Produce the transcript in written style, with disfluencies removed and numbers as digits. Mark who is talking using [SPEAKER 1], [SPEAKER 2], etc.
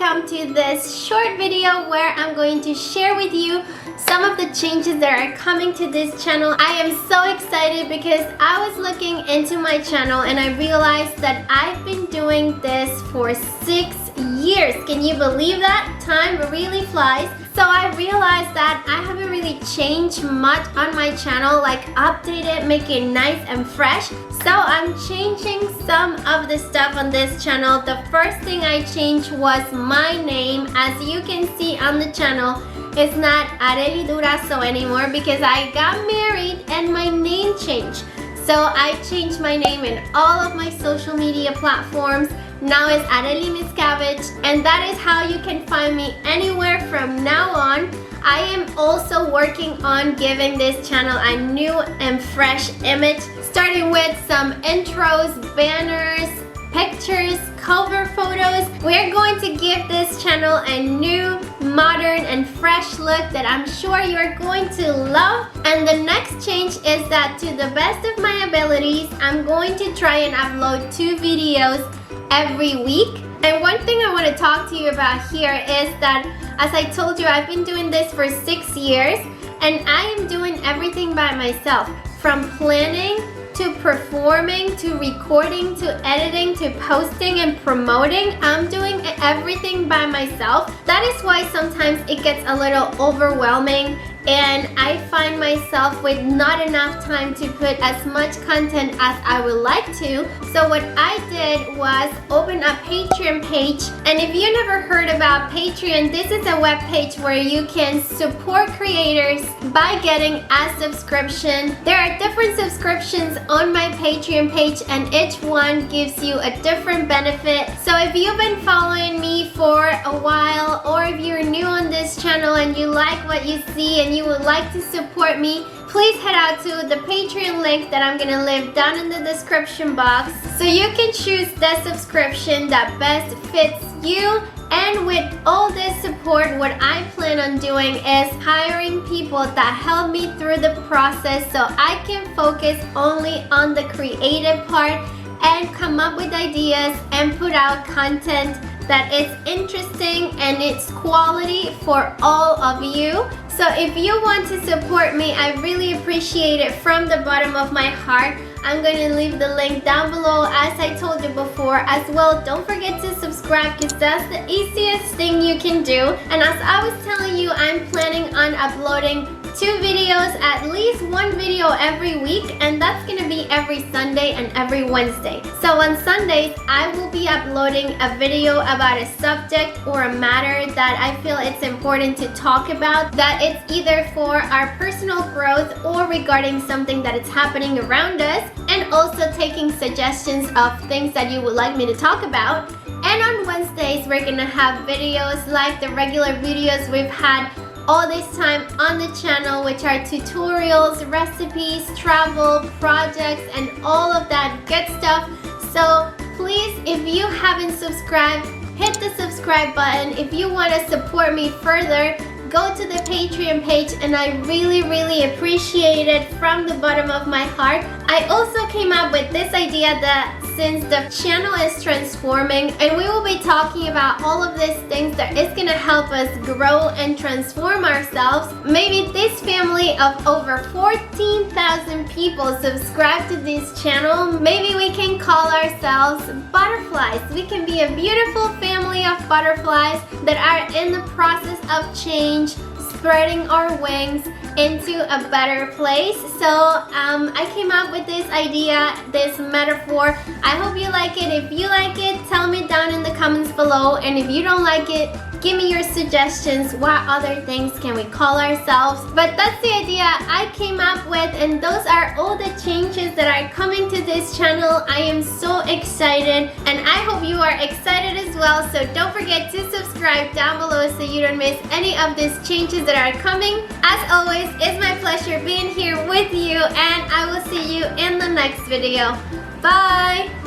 [SPEAKER 1] welcome to this short video where I'm going to share with you some of the changes that are coming to this channel. I am so excited because I was looking into my channel and I realized that I've been doing this for 6 years. Can you believe that? Time really flies. So I realized that I haven't really changed much on my channel, like update it, make it nice and fresh. So I'm changing some of the stuff on this channel. The first thing I changed was my name. As you can see on the channel, it's not Areli Durazo anymore because I got married and my name changed. So I changed my name in all of my social media platforms. Now it's Areli Miscavige, and that is how you can find me anywhere from now on. I am also working on giving this channel a new and fresh image, starting with some intros, banners, pictures, cover photos. We're going to give this channel a new, modern, and fresh look that I'm sure you're going to love. And the next change is that, to the best of my abilities, I'm going to try and upload 2 videos every week. And one thing I want to talk to you about here is that, as I told you, I've been doing this for 6 years and I am doing everything by myself, from planning to performing to recording to editing to posting and promoting. I'm doing everything by myself. That is why sometimes it gets a little overwhelming and I find myself with not enough time to put as much content as I would like to. So what I did was open a Patreon page. And if you never heard about Patreon, this is a web page where you can support creators by getting a subscription. There are different subscriptions on my Patreon page and each one gives you a different benefit. So if you've been following me for a while, or if you're new on this channel and you like what you see and you would like to support me, please head out to the Patreon link that I'm gonna leave down in the description box so you can choose the subscription that best fits you. And with all this support, what I plan on doing is hiring people that help me through the process so I can focus only on the creative part and come up with ideas and put out content that is interesting and it's quality for all of you. So if you want to support me, I really appreciate it from the bottom of my heart. I'm going to leave the link down below, as I told you before. As well, don't forget to subscribe because that's the easiest thing you can do. And as I was telling you, I'm planning on uploading 2 videos, at least 1 video every week, and that's gonna be every Sunday and every Wednesday. So on Sundays, I will be uploading a video about a subject or a matter that I feel it's important to talk about, that it's either for our personal growth or regarding something that is happening around us, and also taking suggestions of things that you would like me to talk about. And on Wednesdays, we're gonna have videos like the regular videos we've had all this time on the channel, which are tutorials, recipes, travel, projects, and all of that good stuff. So please, if you haven't subscribed, hit the subscribe button. If you want to support me further, go to the Patreon page, and I really appreciate it from the bottom of my heart. I also came up with this idea that since the channel is transforming and we will be talking about all of these things that is going to help us grow and transform ourselves, maybe this family of over 14,000 people subscribe to this channel, maybe we can call ourselves butterflies. We can be a beautiful family of butterflies that are in the process of change, spreading our wings into a better place. So I came up with this idea, this metaphor. I hope you like it. If you like it, tell me down in the comments below. And if you don't like it, give me your suggestions. What other things can we call ourselves? But that's the idea I came up with, and those are all the changes that are coming to this channel. I am so excited, and I hope you are excited as well. So don't forget to subscribe down below so you don't miss any of these changes that are coming. As always, it's my pleasure being here with you, and I will see you in the next video. Bye!